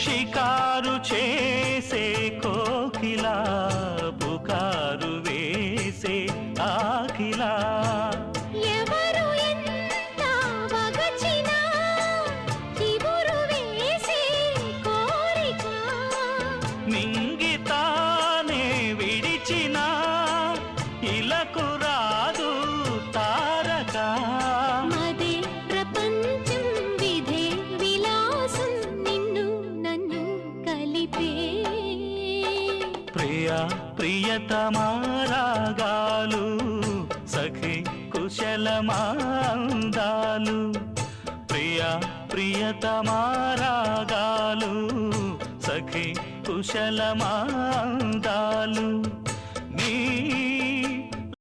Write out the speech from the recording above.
షికారు చేసే కోకిలా పుకారు వేసే ఆకిలా ఎవరు ఎంత వగచినా చిగురు వేసే కోరిక మింగితానే విడిచినా ఇలకు రాదు తారక మదే ప్రపంచం విధే విలాసం నిన్ను నన్ను కలిపే ప్రియా ప్రియతమారాగాలు సఖి కుశలమాందాలు ప్రియా ప్రియతమారాగాలు సఖి కుశలమాందాలు